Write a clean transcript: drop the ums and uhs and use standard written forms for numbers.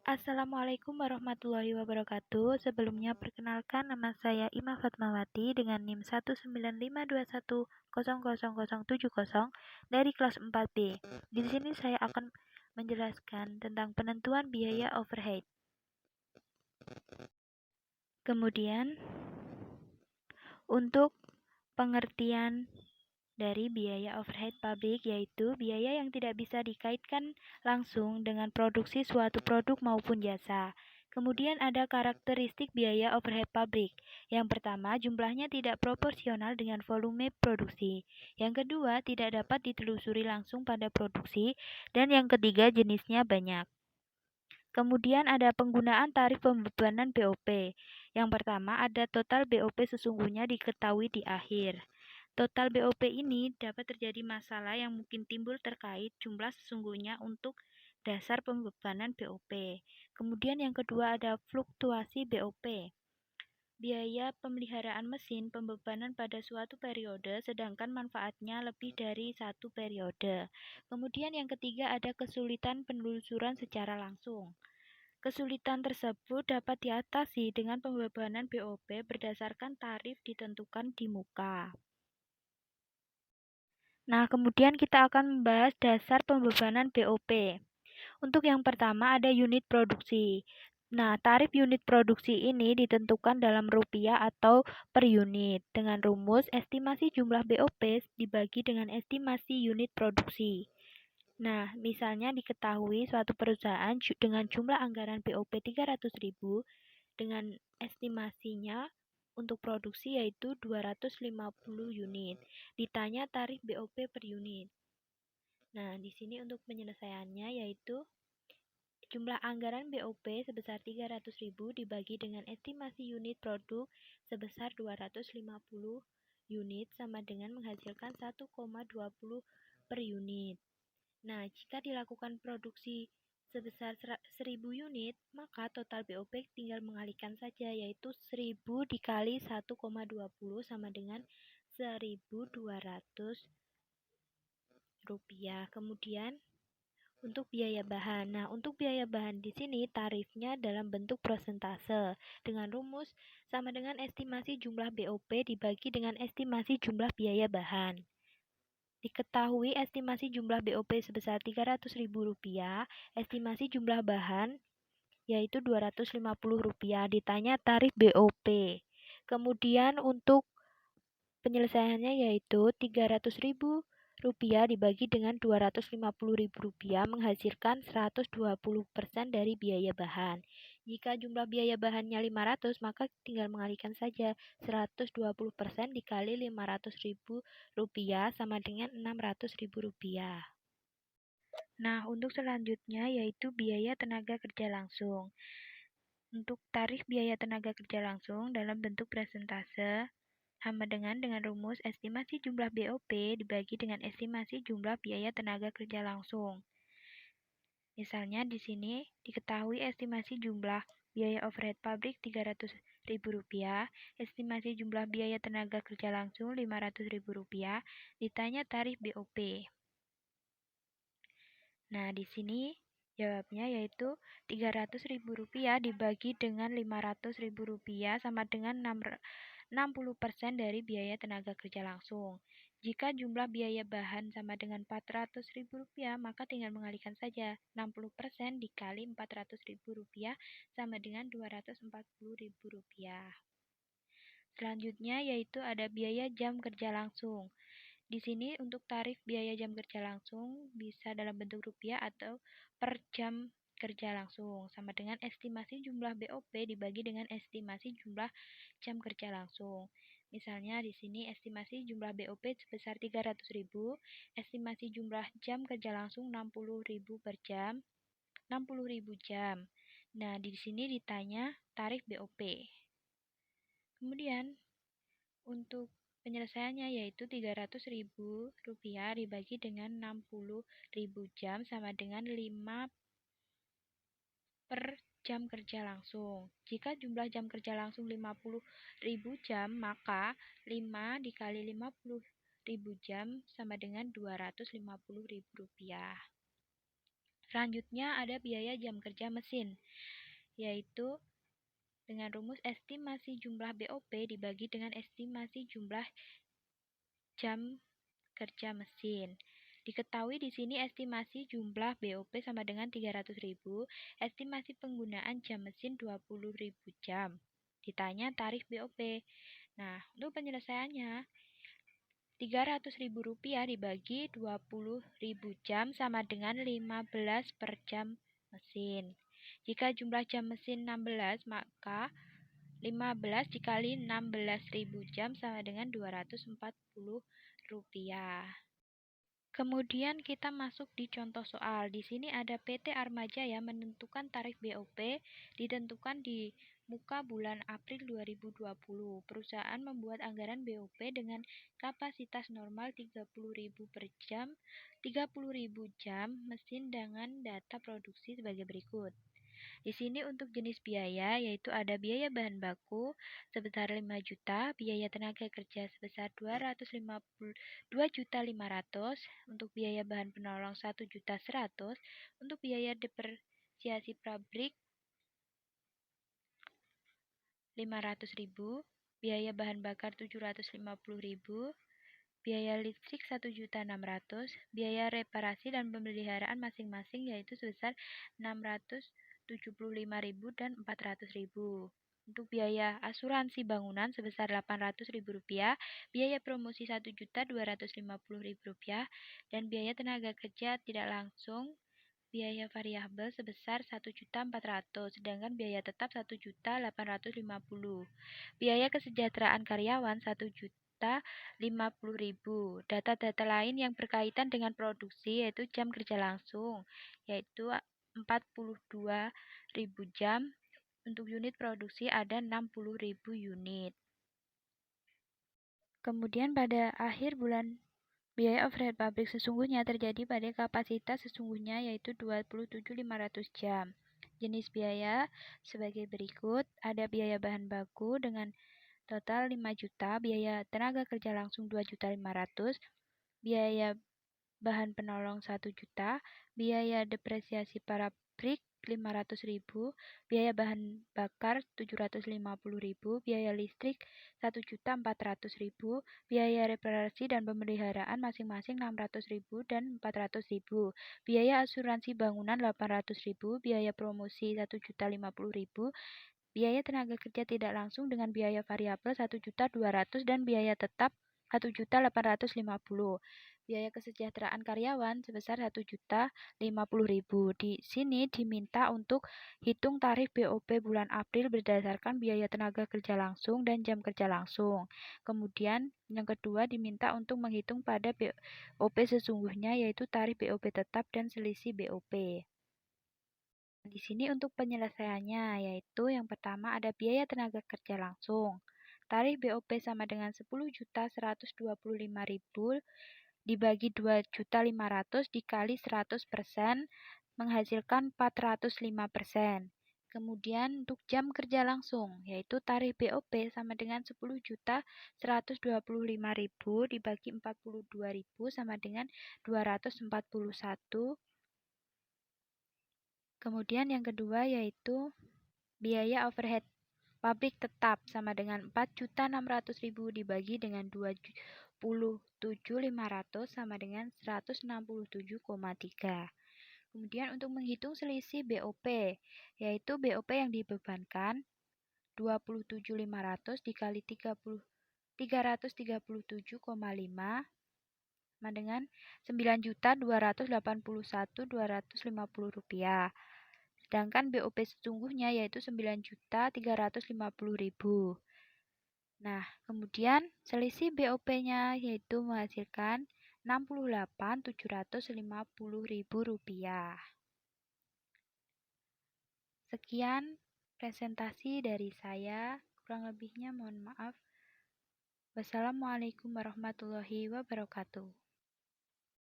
Assalamualaikum warahmatullahi wabarakatuh. Sebelumnya perkenalkan nama saya Ima Fatmawati dengan NIM 19521000070 dari kelas 4B. Di sini saya akan menjelaskan tentang penentuan biaya overhead. Kemudian untuk pengertian dari biaya overhead pabrik, yaitu biaya yang tidak bisa dikaitkan langsung dengan produksi suatu produk maupun jasa. Kemudian ada karakteristik biaya overhead pabrik. Yang pertama, jumlahnya tidak proporsional dengan volume produksi. Yang kedua, tidak dapat ditelusuri langsung pada produksi. Dan yang ketiga, jenisnya banyak. Kemudian ada penggunaan tarif pembebanan BOP. Yang pertama, ada total BOP sesungguhnya diketahui di akhir. Total BOP ini dapat terjadi masalah yang mungkin timbul terkait jumlah sesungguhnya untuk dasar pembebanan BOP. Kemudian yang kedua ada fluktuasi BOP. Biaya pemeliharaan mesin pembebanan pada suatu periode sedangkan manfaatnya lebih dari satu periode. Kemudian yang ketiga ada kesulitan penelusuran secara langsung. Kesulitan tersebut dapat diatasi dengan pembebanan BOP berdasarkan tarif ditentukan di muka. Nah, kemudian kita akan membahas dasar pembebanan BOP. Untuk yang pertama ada unit produksi. Nah, tarif unit produksi ini ditentukan dalam rupiah atau per unit dengan rumus estimasi jumlah BOP dibagi dengan estimasi unit produksi. Nah, misalnya diketahui suatu perusahaan dengan jumlah anggaran BOP 300.000 dengan estimasinya untuk produksi yaitu 250 unit. Ditanya tarif BOP per unit. Nah, di sini untuk penyelesaiannya yaitu jumlah anggaran BOP sebesar 300.000 dibagi dengan estimasi unit produk sebesar 250 unit sama dengan menghasilkan 1,20 per unit. Nah, jika dilakukan produksi sebesar 1000 unit, maka total BOP tinggal mengalihkan saja, yaitu 1000 dikali 1,20 sama dengan 1.200 rupiah. Kemudian untuk biaya bahan. Nah, untuk biaya bahan di sini tarifnya dalam bentuk persentase dengan rumus sama dengan estimasi jumlah BOP dibagi dengan estimasi jumlah biaya bahan. Diketahui estimasi jumlah BOP sebesar Rp300.000, estimasi jumlah bahan yaitu Rp250, ditanya tarif BOP. Kemudian untuk penyelesaiannya yaitu Rp300.000 dibagi dengan Rp250.000 menghasilkan 120% dari biaya bahan. Jika jumlah biaya bahannya 500, maka tinggal mengalihkan saja 120% dikali Rp500.000 sama dengan Rp600.000. Nah, untuk selanjutnya yaitu biaya tenaga kerja langsung. Untuk tarif biaya tenaga kerja langsung dalam bentuk presentase sama dengan rumus estimasi jumlah BOP dibagi dengan estimasi jumlah biaya tenaga kerja langsung. Misalnya di sini diketahui estimasi jumlah biaya overhead pabrik Rp300.000, estimasi jumlah biaya tenaga kerja langsung Rp500.000, ditanya tarif BOP. Nah, di sini jawabnya yaitu Rp300.000 dibagi dengan Rp500.000 sama dengan 60% dari biaya tenaga kerja langsung. Jika jumlah biaya bahan sama dengan Rp400.000, maka tinggal mengalihkan saja 60% dikali Rp400.000 sama dengan Rp240.000. Selanjutnya yaitu ada biaya jam kerja langsung. Di sini untuk tarif biaya jam kerja langsung bisa dalam bentuk rupiah atau per jam kerja langsung sama dengan estimasi jumlah BOP dibagi dengan estimasi jumlah jam kerja langsung. Misalnya di sini estimasi jumlah BOP sebesar 300.000, estimasi jumlah jam kerja langsung 60.000 per jam, 60.000 jam. Nah, di sini ditanya tarif BOP. Kemudian untuk penyelesaiannya yaitu Rp300.000 dibagi dengan 60.000 jam sama dengan 5 per jam kerja langsung. Jika jumlah jam kerja langsung 50.000 jam, maka 5 dikali 50.000 jam sama dengan Rp250.000. Selanjutnya ada biaya jam kerja mesin, yaitu dengan rumus estimasi jumlah BOP dibagi dengan estimasi jumlah jam kerja mesin. Diketahui di sini estimasi jumlah BOP sama dengan 300.000, estimasi penggunaan jam mesin 20.000 jam. Ditanya tarif BOP. Nah, untuk penyelesaiannya, Rp300.000 dibagi 20.000 jam sama dengan 15 per jam mesin. Jika jumlah jam mesin 16, maka 15 dikali 16.000 jam sama dengan Rp240. Kemudian kita masuk di contoh soal. Di sini ada PT Armajaya menentukan tarif BOP ditentukan di muka bulan April 2020. Perusahaan membuat anggaran BOP dengan kapasitas normal 30.000 per jam, 30.000 jam mesin dengan data produksi sebagai berikut. Di sini untuk jenis biaya yaitu ada biaya bahan baku sebesar 5 juta, biaya tenaga kerja sebesar 222.500.000, untuk biaya bahan penolong 1.100.000, untuk biaya depresiasi pabrik 500.000, biaya bahan bakar 750.000, biaya listrik 1.600.000, biaya reparasi dan pemeliharaan masing-masing yaitu sebesar 675.000 dan 400.000. Untuk biaya asuransi bangunan sebesar Rp800.000, biaya promosi Rp1.250.000, dan biaya tenaga kerja tidak langsung biaya variabel sebesar 1.400.000, sedangkan biaya tetap 1.850.000. Biaya kesejahteraan karyawan 1.050.000. Data-data lain yang berkaitan dengan produksi yaitu jam kerja langsung, yaitu 42.000 jam. Untuk unit produksi ada 60.000 unit. Kemudian pada akhir bulan biaya overhead pabrik sesungguhnya terjadi pada kapasitas sesungguhnya yaitu 27.500 jam. Jenis biaya sebagai berikut, ada biaya bahan baku dengan total 5 juta, biaya tenaga kerja langsung 2.500.000, biaya bahan penolong 1 juta, biaya depresiasi pabrik 500.000, biaya bahan bakar 750.000, biaya listrik 1.400.000, biaya reparasi dan pemeliharaan masing-masing 600.000 dan 400.000, biaya asuransi bangunan 800.000, biaya promosi 1.050.000, biaya tenaga kerja tidak langsung dengan biaya variabel 1.200.000 dan biaya tetap 1.850.000. Biaya kesejahteraan karyawan sebesar 1.050.000. Di sini diminta untuk hitung tarif BOP bulan April berdasarkan biaya tenaga kerja langsung dan jam kerja langsung. Kemudian yang kedua diminta untuk menghitung pada BOP sesungguhnya yaitu tarif BOP tetap dan selisih BOP. Di sini untuk penyelesaiannya yaitu yang pertama ada biaya tenaga kerja langsung. Tarif BOP sama dengan 10.125.000 dibagi 2.500.000 dikali 100% menghasilkan 405%. Kemudian untuk jam kerja langsung, yaitu tarif BOP sama dengan 10.125.000 dibagi 42.000 sama dengan 241. Kemudian yang kedua yaitu biaya overhead pabrik tetap sama dengan 4.600.000 dibagi dengan 27.500 sama dengan 167,3. Kemudian untuk menghitung selisih BOP, yaitu BOP yang dibebankan 27.500 dikali 337,5 sama dengan Rp9.281.250. Sedangkan BOP sesungguhnya yaitu 9.350.000. Nah, kemudian selisih BOP-nya yaitu menghasilkan Rp68.750.000. Sekian presentasi dari saya, kurang lebihnya mohon maaf. Wassalamualaikum warahmatullahi wabarakatuh.